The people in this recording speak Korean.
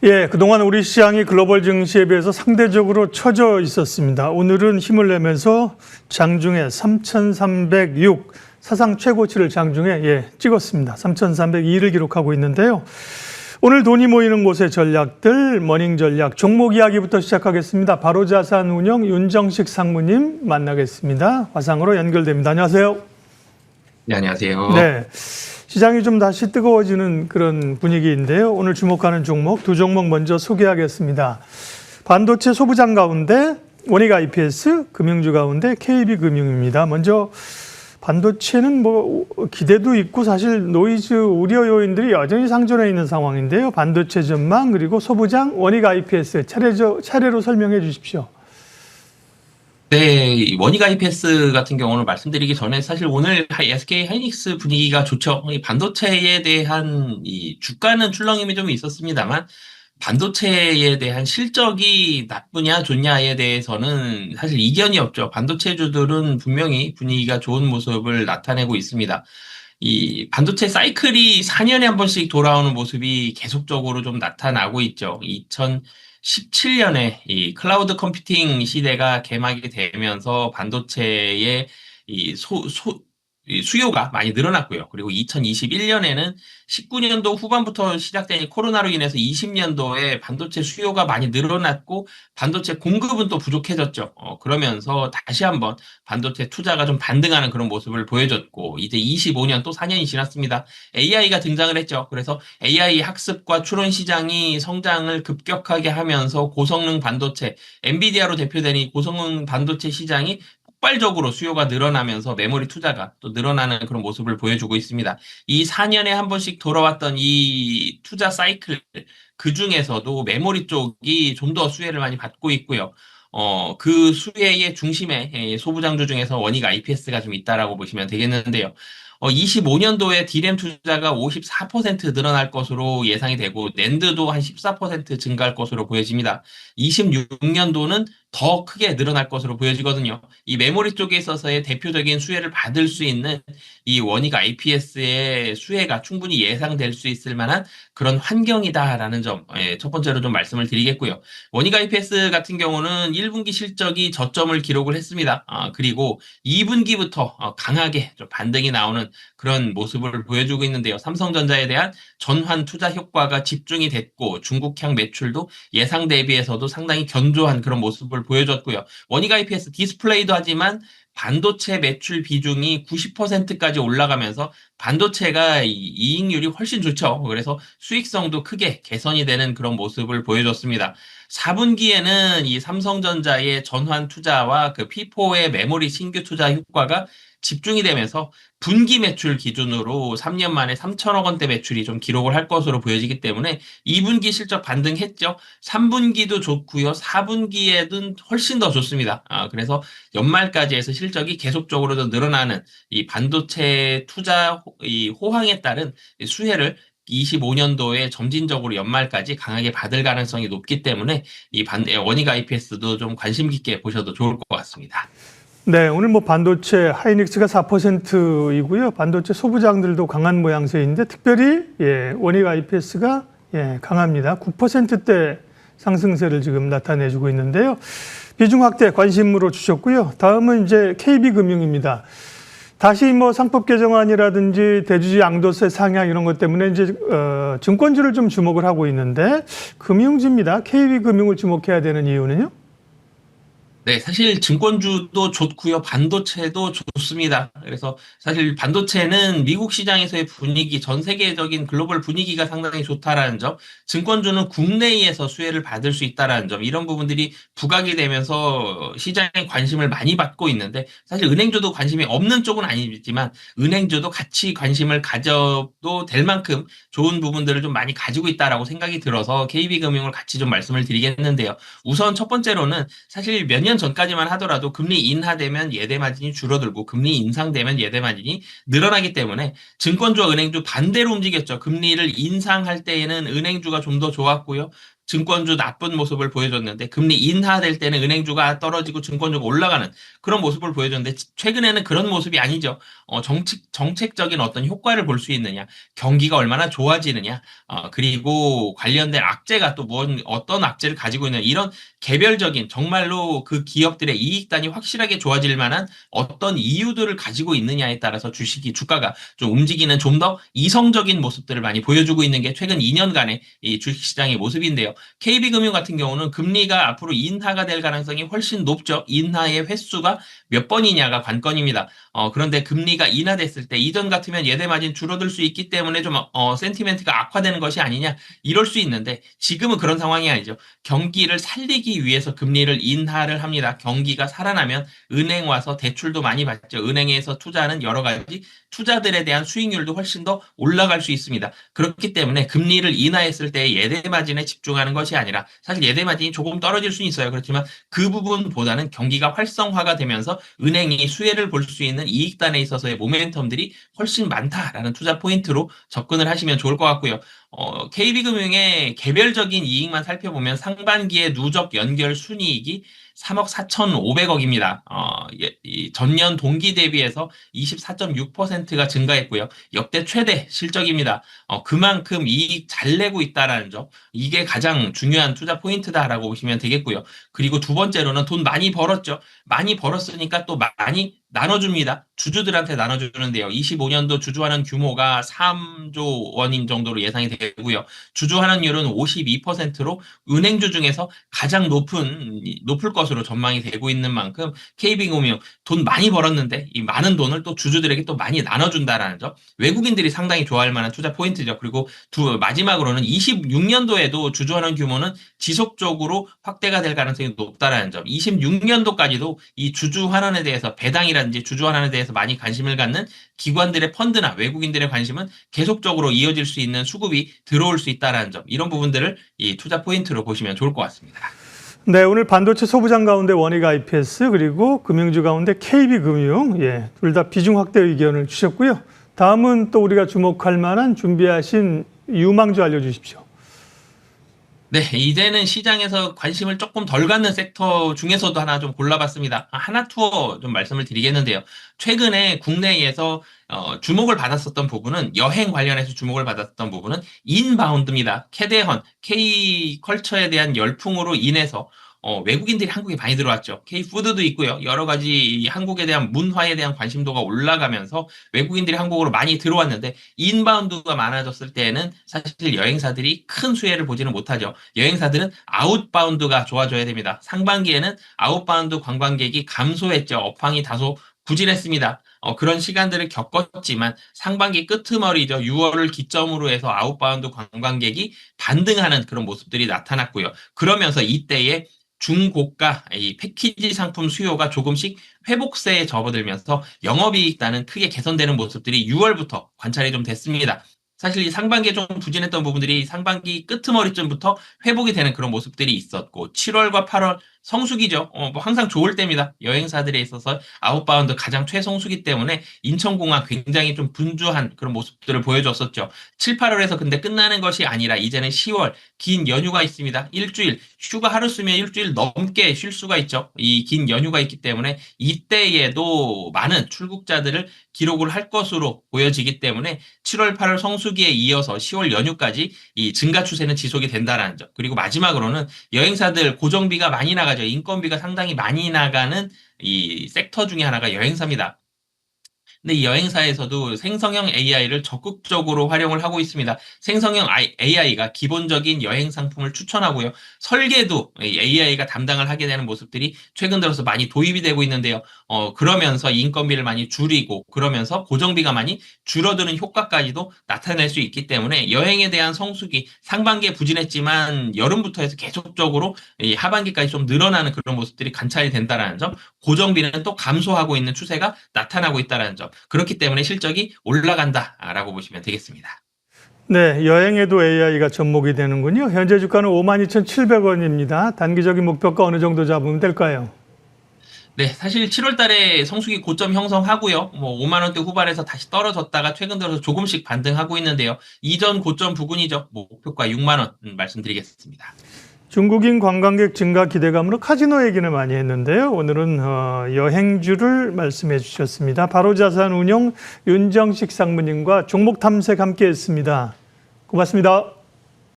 예, 그동안 우리 시장이 글로벌 증시에 비해서 상대적으로 처져 있었습니다. 오늘은 힘을 내면서 장중에 3,306 사상 최고치를 장중에 찍었습니다. 3,302를 기록하고 있는데요. 오늘 돈이 모이는 곳의 전략들, 머닝 전략, 종목 이야기부터 시작하겠습니다. 바로자산운용 윤정식 상무님 만나겠습니다. 화상으로 연결됩니다. 안녕하세요. 네, 안녕하세요. 네. 시장이 좀 다시 뜨거워지는 그런 분위기인데요. 오늘 주목하는 종목 두 종목 먼저 소개하겠습니다. 반도체 소부장 가운데 원익 IPS, 금융주 가운데 KB금융입니다. 먼저 반도체는 뭐 기대도 있고 사실 노이즈 우려 요인들이 여전히 상존해 있는 상황인데요. 반도체 전망 그리고 소부장 원익 IPS 차례로 설명해 주십시오. 네, 원익 IPS 같은 경우는 말씀드리기 전에 사실 오늘 SK 하이닉스 분위기가 좋죠. 이 반도체에 대한 이 주가는 출렁임이 좀 있었습니다만 반도체에 대한 실적이 나쁘냐 좋냐에 대해서는 사실 이견이 없죠. 반도체주들은 분명히 분위기가 좋은 모습을 나타내고 있습니다. 이 반도체 사이클이 4년에 한 번씩 돌아오는 모습이 계속적으로 좀 나타나고 있죠. 2017년에 이 클라우드 컴퓨팅 시대가 개막이 되면서 반도체의 이 수요가 많이 늘어났고요. 그리고 2021년에는 19년도 후반부터 시작된 이 코로나로 인해서 20년도에 반도체 수요가 많이 늘어났고 반도체 공급은 또 부족해졌죠. 그러면서 다시 한번 반도체 투자가 좀 반등하는 그런 모습을 보여줬고 이제 25년 또 4년이 지났습니다. AI가 등장을 했죠. 그래서 AI 학습과 추론 시장이 성장을 급격하게 하면서 고성능 반도체, 엔비디아로 대표되는 이 고성능 반도체 시장이 폭발적으로 수요가 늘어나면서 메모리 투자가 또 늘어나는 그런 모습을 보여주고 있습니다. 이 4년에 한 번씩 돌아왔던 이 투자 사이클, 그 중에서도 메모리 쪽이 좀 더 수혜를 많이 받고 있고요. 그 수혜의 중심에 소부장주 중에서 원익 IPS가 좀 있다라고 보시면 되겠는데요. 25년도에 D램 투자가 54% 늘어날 것으로 예상이 되고 낸드도 한 14% 증가할 것으로 보여집니다. 26년도는 더 크게 늘어날 것으로 보여지거든요. 이 메모리 쪽에 있어서의 대표적인 수혜를 받을 수 있는 이 원익 IPS의 수혜가 충분히 예상될 수 있을 만한 그런 환경이다라는 점, 첫 번째로 좀 말씀을 드리겠고요. 원익 IPS 같은 경우는 1분기 실적이 저점을 기록을 했습니다. 그리고 2분기부터 강하게 좀 반등이 나오는 그런 모습을 보여주고 있는데요. 삼성전자에 대한 전환 투자 효과가 집중이 됐고 중국향 매출도 예상 대비해서도 상당히 견조한 그런 모습을 보여줬고요. 원익 IPS 디스플레이도 하지만 반도체 매출 비중이 90%까지 올라가면서 반도체가 이익률이 훨씬 좋죠. 그래서 수익성도 크게 개선이 되는 그런 모습을 보여줬습니다. 4분기에는 이 삼성전자의 전환 투자와 그 P4의 메모리 신규 투자 효과가 집중이 되면서 분기 매출 기준으로 3년 만에 3천억 원대 매출이 좀 기록을 할 것으로 보여지기 때문에 2분기 실적 반등했죠. 3분기도 좋고요. 4분기에는 훨씬 더 좋습니다. 그래서 연말까지 해서 실적이 계속적으로 더 늘어나는 이 반도체 투자 이 호황에 따른 수혜를 25년도에 점진적으로 연말까지 강하게 받을 가능성이 높기 때문에 이 원익 IPS도 좀 관심 깊게 보셔도 좋을 것 같습니다. 네, 오늘 뭐 반도체 하이닉스가 4%이고요. 반도체 소부장들도 강한 모양새인데 특별히 원익 IPS가 강합니다. 9%대 상승세를 지금 나타내주고 있는데요. 비중 확대 관심으로 주셨고요. 다음은 이제 KB금융입니다. 다시 뭐 상법 개정안이라든지 대주주 양도세 상향 이런 것 때문에 이제 증권주를 좀 주목을 하고 있는데 금융주입니다. KB금융을 주목해야 되는 이유는요? 네, 사실 증권주도 좋고요. 반도체도 좋습니다. 그래서 사실 반도체는 미국 시장에서의 분위기, 전 세계적인 글로벌 분위기가 상당히 좋다라는 점, 증권주는 국내에서 수혜를 받을 수 있다라는 점, 이런 부분들이 부각이 되면서 시장에 관심을 많이 받고 있는데 사실 은행주도 관심이 없는 쪽은 아니지만 은행주도 같이 관심을 가져도 될 만큼 좋은 부분들을 좀 많이 가지고 있다라고 생각이 들어서 KB금융을 같이 좀 말씀을 드리겠는데요. 우선 첫 번째로는 사실 몇 년 전까지만 하더라도 금리 인하되면 예대 마진이 줄어들고 금리 인상되면 예대 마진이 늘어나기 때문에 증권주와 은행주 반대로 움직였죠. 금리를 인상할 때에는 은행주가 좀 더 좋았고요. 증권주 나쁜 모습을 보여줬는데 금리 인하될 때는 은행주가 떨어지고 증권주가 올라가는 그런 모습을 보여줬는데 최근에는 그런 모습이 아니죠. 정책적인 어떤 효과를 볼 수 있느냐, 경기가 얼마나 좋아지느냐, 그리고 관련된 악재가 또 어떤 악재를 가지고 있는 이런 개별적인 정말로 그 기업들의 이익단이 확실하게 좋아질 만한 어떤 이유들을 가지고 있느냐에 따라서 주가가 좀 움직이는 좀 더 이성적인 모습들을 많이 보여주고 있는 게 최근 2년간의 이 주식시장의 모습인데요. KB금융 같은 경우는 금리가 앞으로 인하가 될 가능성이 훨씬 높죠. 인하의 횟수가 몇 번이냐가 관건입니다. 그런데 금리가 인하됐을 때 이전 같으면 예대 마진 줄어들 수 있기 때문에 좀 센티멘트가 악화되는 것이 아니냐 이럴 수 있는데 지금은 그런 상황이 아니죠. 경기를 살리기 위해서 금리를 인하를 합니다. 경기가 살아나면 은행 와서 대출도 많이 받죠. 은행에서 투자하는 여러 가지 투자들에 대한 수익률도 훨씬 더 올라갈 수 있습니다. 그렇기 때문에 금리를 인하했을 때 예대 마진에 집중하는 것이 아니라 사실 예대 마진이 조금 떨어질 수는 있어요. 그렇지만 그 부분보다는 경기가 활성화가 되면서 은행이 수혜를 볼 수 있는 이익단에 있어서의 모멘텀들이 훨씬 많다라는 투자 포인트로 접근을 하시면 좋을 것 같고요. KB금융의 개별적인 이익만 살펴보면 상반기에 누적 연결 순이익이 3억 4,500억입니다. 이 전년 동기 대비해서 24.6%가 증가했고요. 역대 최대 실적입니다. 그만큼 이익 잘 내고 있다라는 점, 이게 가장 중요한 투자 포인트다라고 보시면 되겠고요. 그리고 두 번째로는 돈 많이 벌었죠. 많이 벌었으니까 또 많이 나눠줍니다. 주주들한테 나눠주는데요. 25년도 주주환원 규모가 3조 원인 정도로 예상이 되고요. 주주환원율은 52%로 은행주 중에서 가장 높을 것으로 전망이 되고 있는 만큼 KB금융 돈 많이 벌었는데 이 많은 돈을 또 주주들에게 또 많이 나눠준다라는 점. 외국인들이 상당히 좋아할 만한 투자 포인트죠. 그리고 마지막으로는 26년도에도 주주환원 규모는 지속적으로 확대가 될 가능성이 높다라는 점. 26년도까지도 이 주주환원에 대해서 배당이라든지 주주환원에 대해서 많이 관심을 갖는 기관들의 펀드나 외국인들의 관심은 계속적으로 이어질 수 있는 수급이 들어올 수 있다는 점. 이런 부분들을 이 투자 포인트로 보시면 좋을 것 같습니다. 네, 오늘 반도체 소부장 가운데 원익 IPS 그리고 금융주 가운데 KB금융 둘 다 비중 확대 의견을 주셨고요. 다음은 또 우리가 주목할 만한 준비하신 유망주 알려주십시오. 네, 이제는 시장에서 관심을 조금 덜 갖는 섹터 중에서도 하나 좀 골라봤습니다. 하나투어 좀 말씀을 드리겠는데요. 최근에 국내에서 주목을 받았었던 부분은 여행 관련해서 주목을 받았던 부분은 인바운드입니다. 캐대헌, K컬처에 대한 열풍으로 인해서 외국인들이 한국에 많이 들어왔죠. K푸드도 있고요. 여러 가지 한국에 대한 문화에 대한 관심도가 올라가면서 외국인들이 한국으로 많이 들어왔는데 인바운드가 많아졌을 때에는 사실 여행사들이 큰 수혜를 보지는 못하죠. 여행사들은 아웃바운드가 좋아져야 됩니다. 상반기에는 아웃바운드 관광객이 감소했죠. 업황이 다소 부진했습니다. 그런 시간들을 겪었지만 상반기 끄트머리죠. 6월을 기점으로 해서 아웃바운드 관광객이 반등하는 그런 모습들이 나타났고요. 그러면서 이때에 중고가 이 패키지 상품 수요가 조금씩 회복세에 접어들면서 영업이익단은 크게 개선되는 모습들이 6월부터 관찰이 좀 됐습니다. 사실 이 상반기에 좀 부진했던 부분들이 상반기 끄트머리쯤부터 회복이 되는 그런 모습들이 있었고 7월과 8월 성수기죠. 뭐 항상 좋을 때입니다. 여행사들에 있어서 아웃바운드 가장 최성수기 때문에 인천공항 굉장히 좀 분주한 그런 모습들을 보여줬었죠. 7, 8월에서 근데 끝나는 것이 아니라 이제는 10월 긴 연휴가 있습니다. 일주일 휴가 하루 쓰면 일주일 넘게 쉴 수가 있죠. 이 긴 연휴가 있기 때문에 이때에도 많은 출국자들을 기록을 할 것으로 보여지기 때문에 7월, 8월 성수기에 이어서 10월 연휴까지 이 증가 추세는 지속이 된다는 점. 그리고 마지막으로는 여행사들 고정비가 많이 나가죠. 인건비가 상당히 많이 나가는 이 섹터 중에 하나가 여행사입니다. 근데 이 여행사에서도 생성형 AI를 적극적으로 활용을 하고 있습니다. 생성형 AI가 기본적인 여행 상품을 추천하고요. 설계도 AI가 담당을 하게 되는 모습들이 최근 들어서 많이 도입이 되고 있는데요. 그러면서 인건비를 많이 줄이고 그러면서 고정비가 많이 줄어드는 효과까지도 나타낼 수 있기 때문에 여행에 대한 성수기 상반기에 부진했지만 여름부터 해서 계속적으로 이 하반기까지 좀 늘어나는 그런 모습들이 관찰이 된다는 점, 고정비는 또 감소하고 있는 추세가 나타나고 있다는 점. 그렇기 때문에 실적이 올라간다라고 보시면 되겠습니다. 네, 여행에도 AI가 접목이 되는군요. 현재 주가는 52,700원입니다. 단기적인 목표가 어느 정도 잡으면 될까요? 네, 사실 7월 달에 성수기 고점 형성하고요. 뭐 5만 원대 후반에서 다시 떨어졌다가 최근 들어서 조금씩 반등하고 있는데요. 이전 고점 부근이죠. 뭐 목표가 6만 원 말씀드리겠습니다. 중국인 관광객 증가 기대감으로 카지노 얘기는 많이 했는데요. 오늘은 여행주를 말씀해 주셨습니다. 바로자산운용 윤정식 상무님과 종목 탐색 함께했습니다. 고맙습니다.